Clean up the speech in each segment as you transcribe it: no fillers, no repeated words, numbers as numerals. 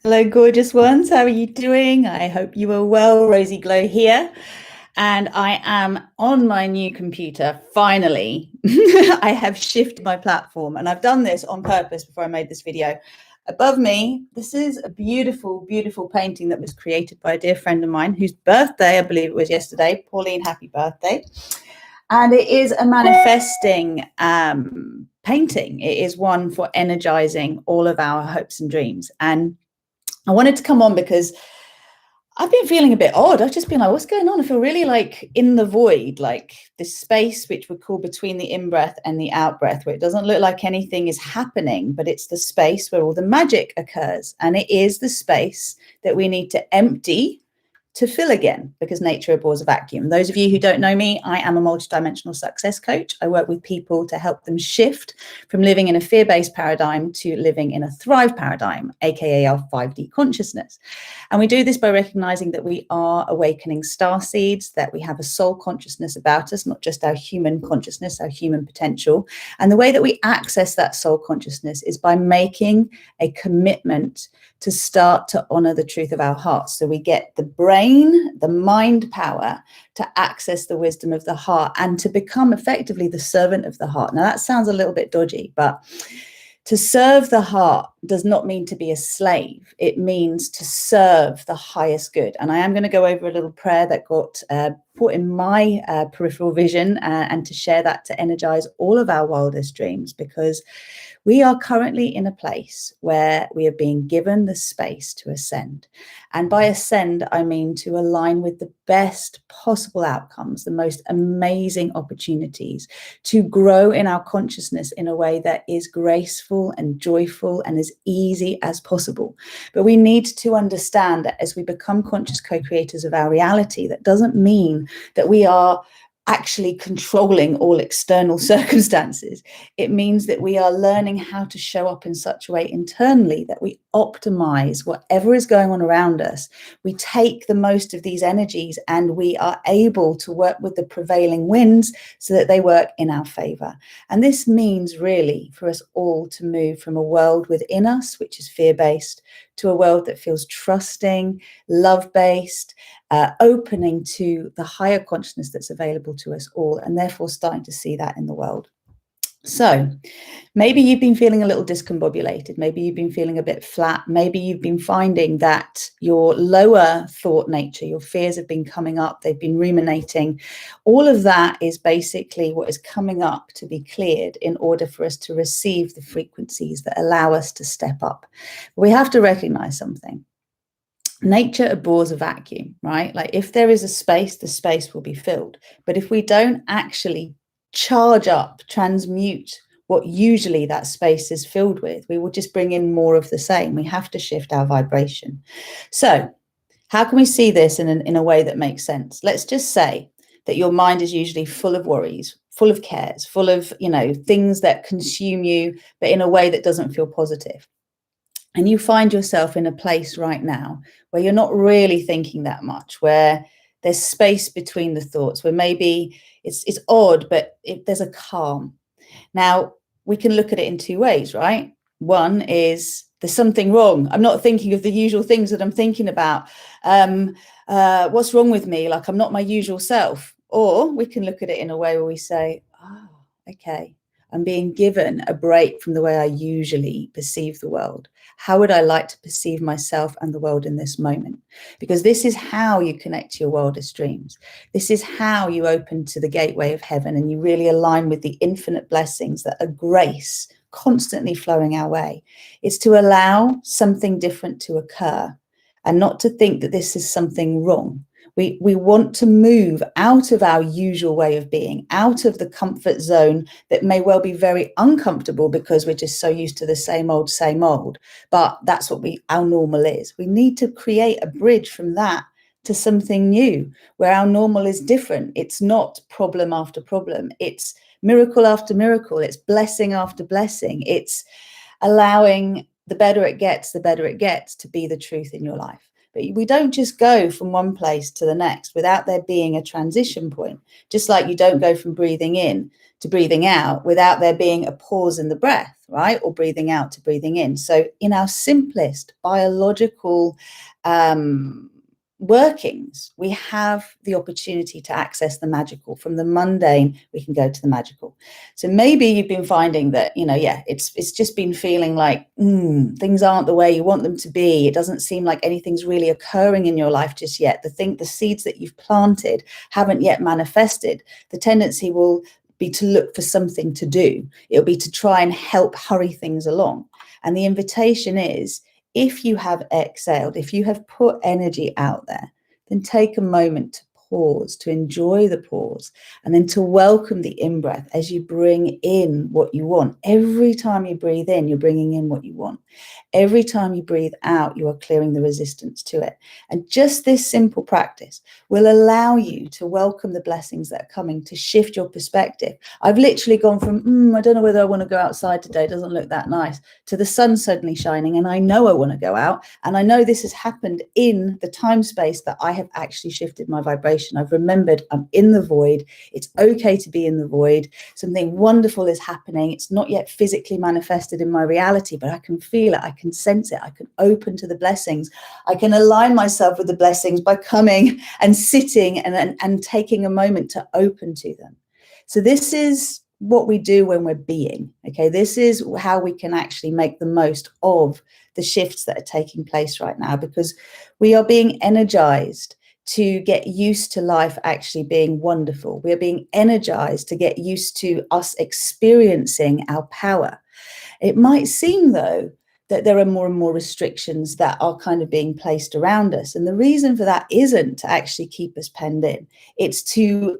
Hello, gorgeous ones. How are you doing? I hope you are well. Rosie Glow here. And I am on my new computer, finally. I have shifted my platform, and I've done this on purpose before I made this video. Above me, this is a beautiful, beautiful painting that was created by a dear friend of mine whose birthday, I believe it was yesterday. Pauline, happy birthday. And it is a manifesting painting. It is one for energizing all of our hopes and dreams. And I wanted to come on because I've been feeling a bit odd. I've just been like, what's going on? I feel really like in the void, like this space which we call between the in-breath and the out-breath, where it doesn't look like anything is happening, but it's the space where all the magic occurs. And it is the space that we need to empty to fill again, because nature abhors a vacuum. Those of you who don't know me, I am a multidimensional success coach. I work with people to help them shift from living in a fear-based paradigm to living in a thrive paradigm, aka our 5D consciousness. And we do this by recognizing that we are awakening star seeds, that we have a soul consciousness about us, not just our human consciousness, our human potential. And the way that we access that soul consciousness is by making a commitment to start to honor the truth of our hearts. So we get the brain, the mind power to access the wisdom of the heart and to become effectively the servant of the heart. Now that sounds a little bit dodgy, but to serve the heart does not mean to be a slave. It means to serve the highest good. And I am going to go over a little prayer that got put in my peripheral vision and to share that to energize all of our wildest dreams, because we are currently in a place where we are being given the space to ascend. And by ascend, I mean to align with the best possible outcomes, the most amazing opportunities, to grow in our consciousness in a way that is graceful and joyful and as easy as possible. But we need to understand that as we become conscious co-creators of our reality, that doesn't mean that we are actually controlling all external circumstances. It means that we are learning how to show up in such a way internally that we optimize whatever is going on around us. We take the most of these energies and we are able to work with the prevailing winds so that they work in our favor. And this means really for us all to move from a world within us, which is fear-based, to a world that feels trusting, love-based, opening to the higher consciousness that's available to us all, and therefore starting to see that in the world. So maybe you've been feeling a little discombobulated. Maybe you've been feeling a bit flat. Maybe you've been finding that your lower thought nature, your fears have been coming up. They've been ruminating. All of that is basically what is coming up to be cleared in order for us to receive the frequencies that allow us to step up. We have to recognize something. Nature abhors a vacuum, right? Like if there is a space, the space will be filled. But if we don't actually charge up, transmute what usually that space is filled with, we will just bring in more of the same. We have to shift our vibration. So how can we see this in a way that makes sense? Let's just say that your mind is usually full of worries, full of cares, full of, things that consume you, but in a way that doesn't feel positive. And you find yourself in a place right now where you're not really thinking that much, where there's space between the thoughts, where maybe it's odd, but there's a calm. Now, we can look at it in two ways, right? One is there's something wrong. I'm not thinking of the usual things that I'm thinking about. What's wrong with me? Like I'm not my usual self. Or we can look at it in a way where we say, oh, okay, I'm being given a break from the way I usually perceive the world. How would I like to perceive myself and the world in this moment? Because this is how you connect to your wildest dreams. This is how you open to the gateway of heaven and you really align with the infinite blessings that are grace constantly flowing our way. It's to allow something different to occur and not to think that this is something wrong. We want to move out of our usual way of being, out of the comfort zone that may well be very uncomfortable because we're just so used to the same old, but that's what our normal is. We need to create a bridge from that to something new where our normal is different. It's not problem after problem. It's miracle after miracle. It's blessing after blessing. It's allowing the better it gets to be the truth in your life. But we don't just go from one place to the next without there being a transition point. Just like you don't go from breathing in to breathing out without there being a pause in the breath, right? Or breathing out to breathing in. So in our simplest biological workings, we have the opportunity to access the magical. From the mundane, we can go to the magical. So maybe you've been finding that, it's just been feeling like things aren't the way you want them to be. It doesn't seem like anything's really occurring in your life just yet. The seeds that you've planted haven't yet manifested. The tendency will be to look for something to do. It'll be to try and help hurry things along. And the invitation is, if you have exhaled, if you have put energy out there, then take a moment to pause, to enjoy the pause, and then to welcome the in-breath as you bring in what you want. Every time you breathe in, you're bringing in what you want. Every time you breathe out, you are clearing the resistance to it. And just this simple practice will allow you to welcome the blessings that are coming, to shift your perspective. I've literally gone from, I don't know whether I want to go outside today, it doesn't look that nice, to the sun suddenly shining, and I know I want to go out. And I know this has happened in the time space that I have actually shifted my vibration. I've remembered I'm in the void. It's okay to be in the void. Something wonderful is happening. It's not yet physically manifested in my reality, but I can feel it. I can sense it. I can open to the blessings. I can align myself with the blessings by coming and sitting and taking a moment to open to them. So this is what we do when we're being. Okay, this is how we can actually make the most of the shifts that are taking place right now, because we are being energized to get used to life actually being wonderful. We are being energized to get used to us experiencing our power. It might seem, though, that there are more and more restrictions that are kind of being placed around us. And the reason for that isn't to actually keep us penned in. It's to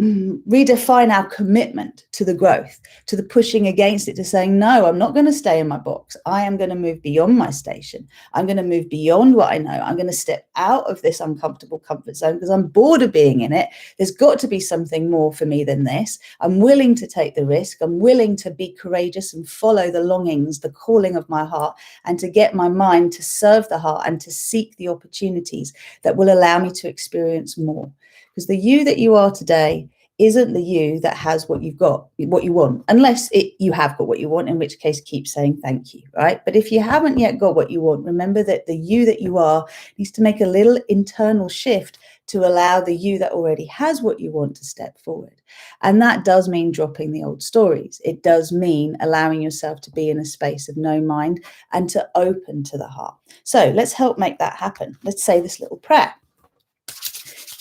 redefine our commitment to the growth, to the pushing against it, to saying, no, I'm not going to stay in my box. I am going to move beyond my station. I'm going to move beyond what I know. I'm going to step out of this uncomfortable comfort zone because I'm bored of being in it. There's got to be something more for me than this. I'm willing to take the risk. I'm willing to be courageous and follow the longings, the calling of my heart, and to get my mind to serve the heart and to seek the opportunities that will allow me to experience more. Because the you that you are today isn't the you that has what you've got, what you want, unless you have got what you want, in which case keep saying thank you, right? But if you haven't yet got what you want, remember that the you that you are needs to make a little internal shift to allow the you that already has what you want to step forward. And that does mean dropping the old stories. It does mean allowing yourself to be in a space of no mind and to open to the heart. So let's help make that happen. Let's say this little prayer.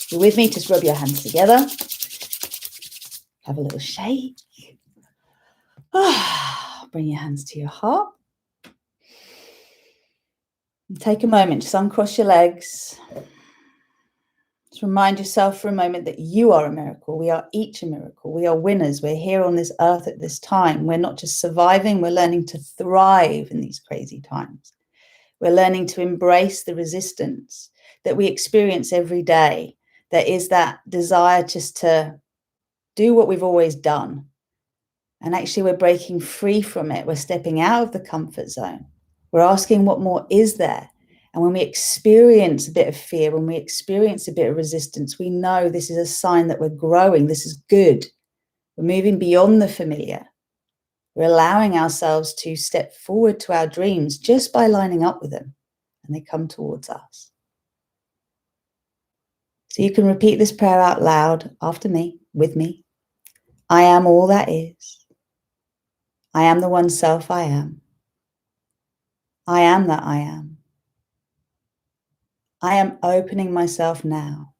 You're with me, just rub your hands together. Have a little shake. Bring your hands to your heart. And take a moment, just uncross your legs. Just remind yourself for a moment that you are a miracle. We are each a miracle. We are winners. We're here on this earth at this time. We're not just surviving, we're learning to thrive in these crazy times. We're learning to embrace the resistance that we experience every day. There is that desire just to do what we've always done. And actually, we're breaking free from it. We're stepping out of the comfort zone. We're asking what more is there. And when we experience a bit of fear, when we experience a bit of resistance, we know this is a sign that we're growing. This is good. We're moving beyond the familiar. We're allowing ourselves to step forward to our dreams just by lining up with them. And they come towards us. So you can repeat this prayer out loud after me, with me. I am all that is. I am the one self I am. I am that I am. I am opening myself now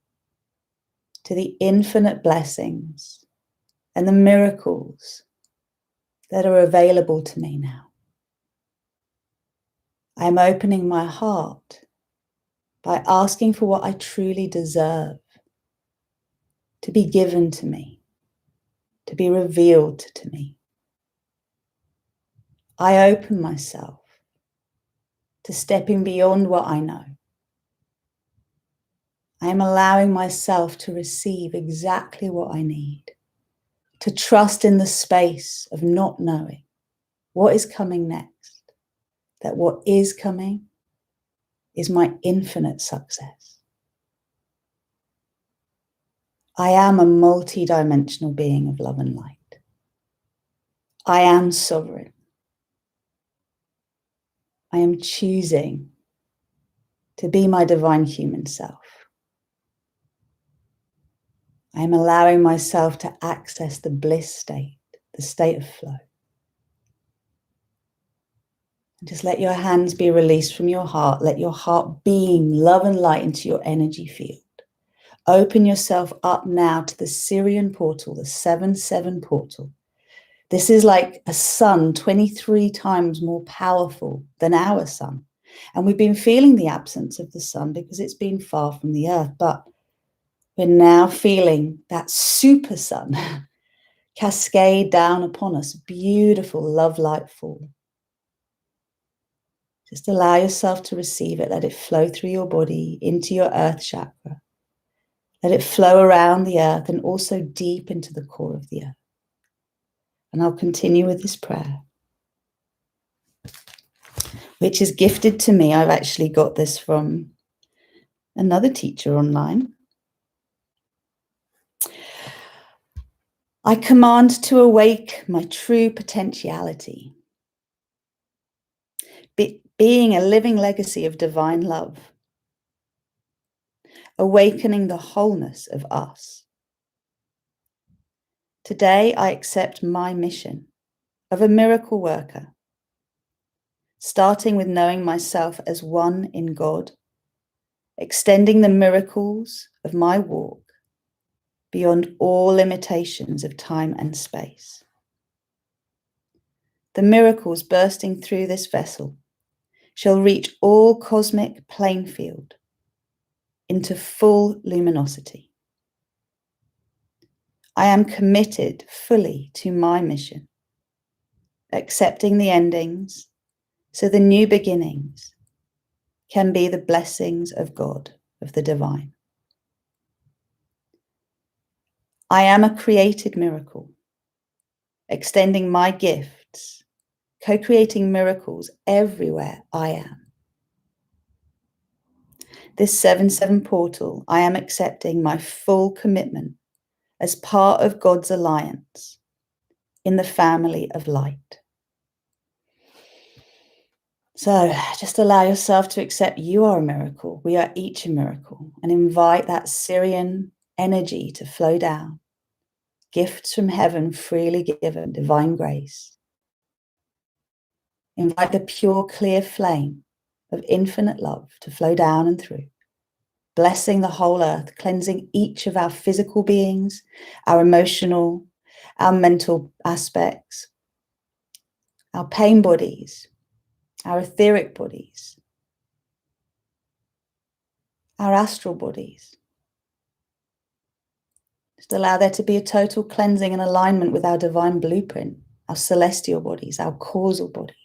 to the infinite blessings and the miracles that are available to me now. I am opening my heart by asking for what I truly deserve to be given to me, to be revealed to me. I open myself to stepping beyond what I know. I am allowing myself to receive exactly what I need, to trust in the space of not knowing what is coming next, that what is coming is my infinite success. I am a multi-dimensional being of love and light. I am sovereign. I am choosing to be my divine human self. I am allowing myself to access the bliss state, the state of flow. And just let your hands be released from your heart. Let your heart beam love and light into your energy field. Open yourself up now to the Sirian portal, the 7-7 portal. This is like a sun 23 times more powerful than our sun. And we've been feeling the absence of the sun because it's been far from the earth. But we're now feeling that super sun cascade down upon us. Beautiful love light fall. Just allow yourself to receive it. Let it flow through your body into your earth chakra. Let it flow around the earth and also deep into the core of the earth. And I'll continue with this prayer, which is gifted to me. I've actually got this from another teacher online. I command to awake my true potentiality, being a living legacy of divine love, awakening the wholeness of us. Today, I accept my mission of a miracle worker, starting with knowing myself as one in God, extending the miracles of my walk beyond all limitations of time and space. The miracles bursting through this vessel shall reach all cosmic plane field into full luminosity. I am committed fully to my mission, accepting the endings so the new beginnings can be the blessings of God, of the divine. I am a created miracle, extending my gifts, co-creating miracles everywhere I am. This 7-7 portal, I am accepting my full commitment as part of God's alliance in the family of light. So just allow yourself to accept you are a miracle. We are each a miracle, and invite that Sirian energy to flow down. Gifts from heaven freely given, divine grace. Invite the pure, clear flame of infinite love to flow down and through, blessing the whole earth, cleansing each of our physical beings, our emotional, our mental aspects, our pain bodies, our etheric bodies, our astral bodies. Just allow there to be a total cleansing and alignment with our divine blueprint, our celestial bodies, our causal body.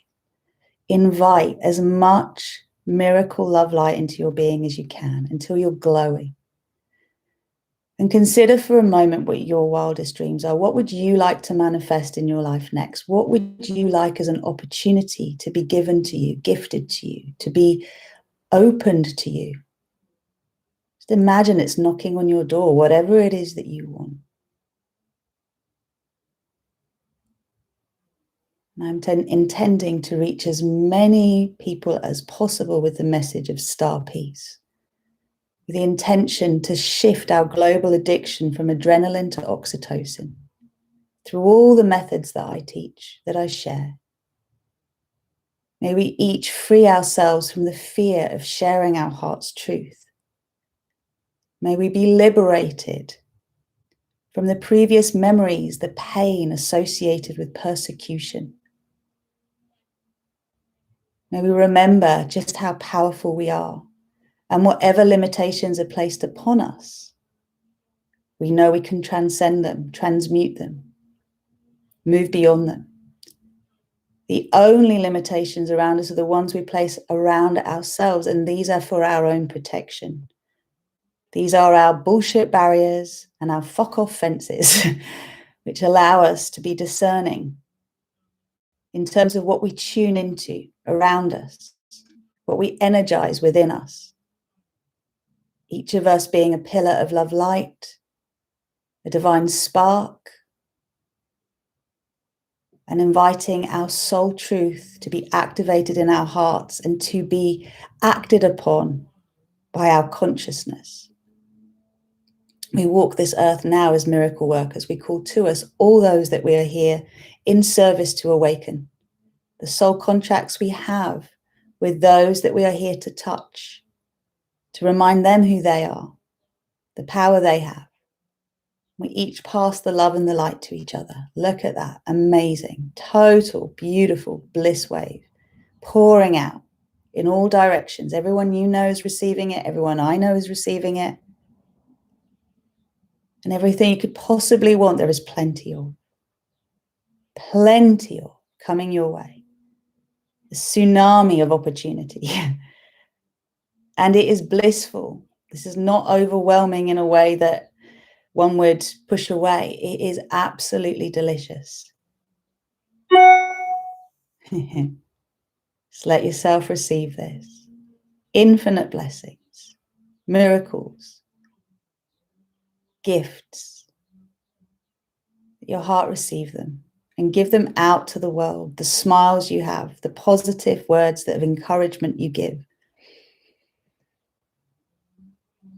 Invite as much miracle love light into your being as you can until you're glowing. And consider for a moment what your wildest dreams are. What would you like to manifest in your life next? What would you like as an opportunity to be given to you, gifted to you, to be opened to you? Just imagine it's knocking on your door, whatever it is that you want. And I'm intending to reach as many people as possible with the message of star peace, with the intention to shift our global addiction from adrenaline to oxytocin through all the methods that I teach, that I share. May we each free ourselves from the fear of sharing our heart's truth. May we be liberated from the previous memories, the pain associated with persecution. May we remember just how powerful we are, and whatever limitations are placed upon us, we know we can transcend them, transmute them, move beyond them. The only limitations around us are the ones we place around ourselves, and these are for our own protection. These are our bullshit barriers and our fuck off fences, which allow us to be discerning in terms of what we tune into around us. what we energize within us. Each of us being a pillar of love light, a divine spark, and inviting our soul truth to be activated in our hearts and to be acted upon by our consciousness. We walk this earth now as miracle workers. We call to us all those that we are here in service to awaken. The soul contracts we have with those that we are here to touch, to remind them who they are, the power they have. We each pass the love and the light to each other. Look at that. Amazing, total, beautiful bliss wave pouring out in all directions. Everyone you know is receiving it. Everyone I know is receiving it. And everything you could possibly want, there is plenty of coming your way. A tsunami of opportunity. And it is blissful. This is not overwhelming in a way that one would push away. It is absolutely delicious. Just let yourself receive this. Infinite blessings, miracles, gifts. Let your heart receive them and give them out to the world. The smiles you have, the positive words of encouragement you give.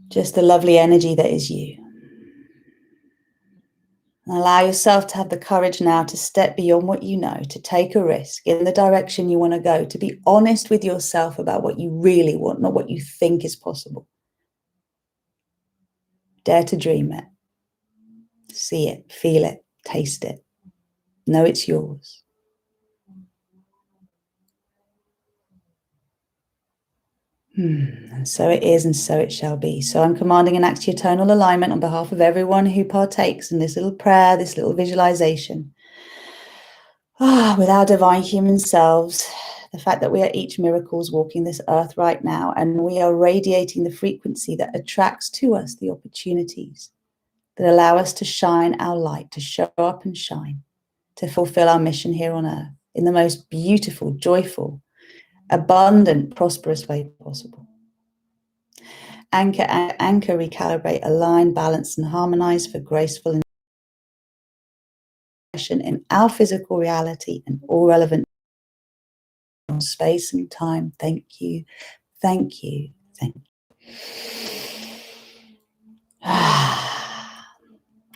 Just the lovely energy that is you. And allow yourself to have the courage now to step beyond what you know, to take a risk in the direction you want to go, to be honest with yourself about what you really want, not what you think is possible. Dare to dream it. See it, feel it, taste it. Know it's yours. And so it is, and so it shall be. So I'm commanding an axiotonal alignment on behalf of everyone who partakes in this little prayer, this little visualization. With our divine human selves, the fact that we are each miracles walking this earth right now, and we are radiating the frequency that attracts to us the opportunities that allow us to shine our light, to show up and shine, to fulfill our mission here on earth in the most beautiful, joyful, abundant, prosperous way possible. Anchor, recalibrate, align, balance, and harmonize for graceful expression in our physical reality and all relevant space and time. Thank you, thank you, thank you.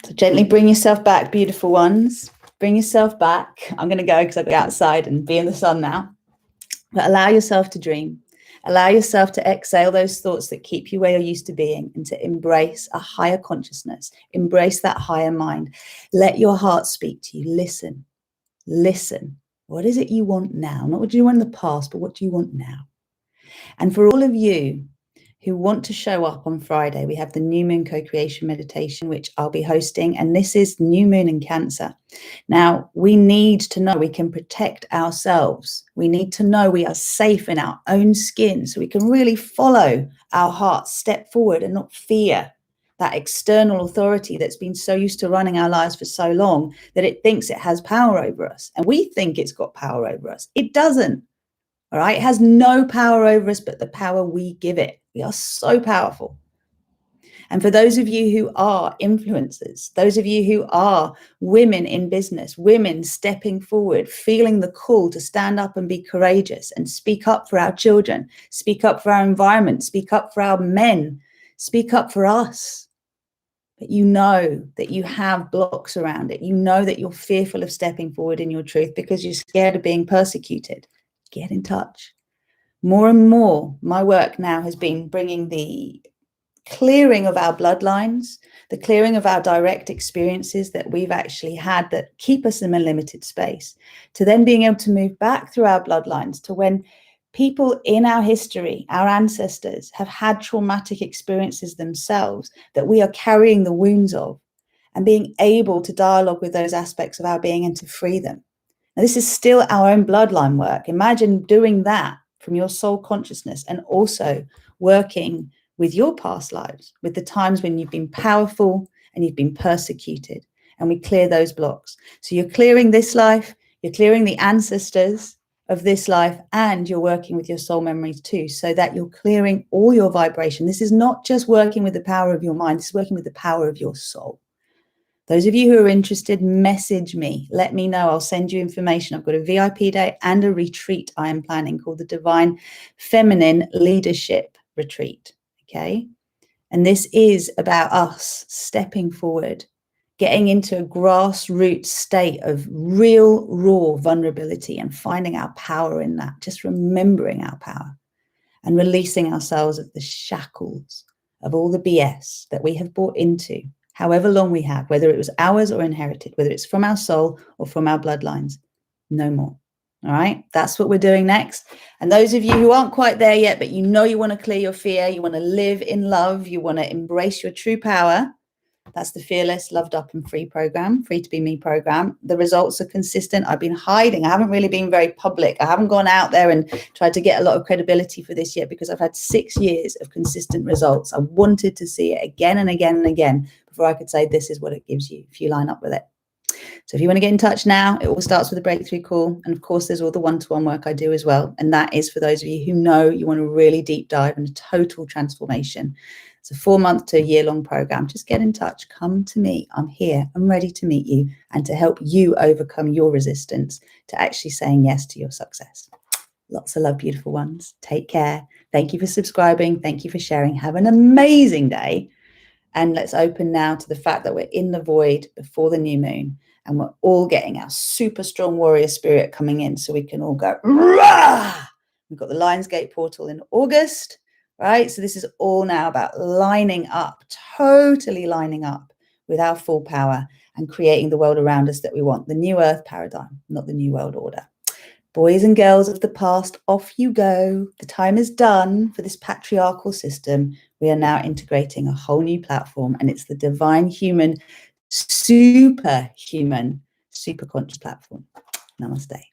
So gently bring yourself back, beautiful ones. Bring yourself back. I'm going to go because I'll go outside and be in the sun now. But allow yourself to dream. Allow yourself to exhale those thoughts that keep you where you're used to being and to embrace a higher consciousness. Embrace that higher mind. Let your heart speak to you. Listen. Listen. What is it you want now? Not what do you want in the past, but what do you want now? And for all of you who want to show up on Friday, we have the New Moon Co-Creation Meditation, which I'll be hosting. And this is New Moon in Cancer. Now, we need to know we can protect ourselves. We need to know we are safe in our own skin so we can really follow our heart, step forward and not fear that external authority that's been so used to running our lives for so long that it thinks it has power over us. And we think it's got power over us. It doesn't. All right. It has no power over us, but the power we give it. We are so powerful. And for those of you who are influencers, those of you who are women in business, women stepping forward, feeling the call to stand up and be courageous and speak up for our children, speak up for our environment, speak up for our men, speak up for us. But you know that you have blocks around it. You know that you're fearful of stepping forward in your truth because you're scared of being persecuted. Get in touch. More and more, my work now has been bringing the clearing of our bloodlines, the clearing of our direct experiences that we've actually had that keep us in a limited space, to then being able to move back through our bloodlines to when people in our history, our ancestors, have had traumatic experiences themselves that we are carrying the wounds of, and being able to dialogue with those aspects of our being and to free them. Now, this is still our own bloodline work. Imagine doing that from your soul consciousness and also working with your past lives, with the times when you've been powerful and you've been persecuted, and we clear those blocks. So you're clearing this life, you're clearing the ancestors, of this life, and you're working with your soul memories too, so that you're clearing all your vibration. This is not just working with the power of your mind, this is working with the power of your soul. Those of you who are interested, message me. Let me know. I'll send you information. I've got a VIP day and a retreat I am planning called the Divine Feminine Leadership Retreat. Okay. And this is about us stepping forward, getting into a grassroots state of real, raw vulnerability and finding our power in that, just remembering our power and releasing ourselves of the shackles of all the BS that we have bought into, however long we have, whether it was ours or inherited, whether it's from our soul or from our bloodlines. No more. All right, that's what we're doing next. And those of you who aren't quite there yet, but you know you want to clear your fear, you want to live in love, you want to embrace your true power, that's the Fearless, Loved Up and Free program, Free to Be Me program. The results are consistent. I've been hiding. I haven't really been very public. I haven't gone out there and tried to get a lot of credibility for this yet, because I've had 6 years of consistent results. I wanted to see it again and again and again before I could say this is what it gives you if you line up with it. So if you want to get in touch now, it all starts with a breakthrough call. And of course, there's all the one-to-one work I do as well. And that is for those of you who know you want a really deep dive and a total transformation. It's a 4-month to a year-long program. Just get in touch. Come to me. I'm here. I'm ready to meet you and to help you overcome your resistance to actually saying yes to your success. Lots of love, beautiful ones. Take care. Thank you for subscribing. Thank you for sharing. Have an amazing day. And let's open now to the fact that we're in the void before the new moon. And we're all getting our super strong warrior spirit coming in so we can all go, rah! We've got the Lionsgate portal in August, right? So this is all now about lining up, totally lining up with our full power and creating the world around us that we want, the new earth paradigm, not the new world order. Boys and girls of the past, off you go. The time is done for this patriarchal system. We are now integrating a whole new platform, and it's the divine human, superhuman, super conscious platform. Namaste.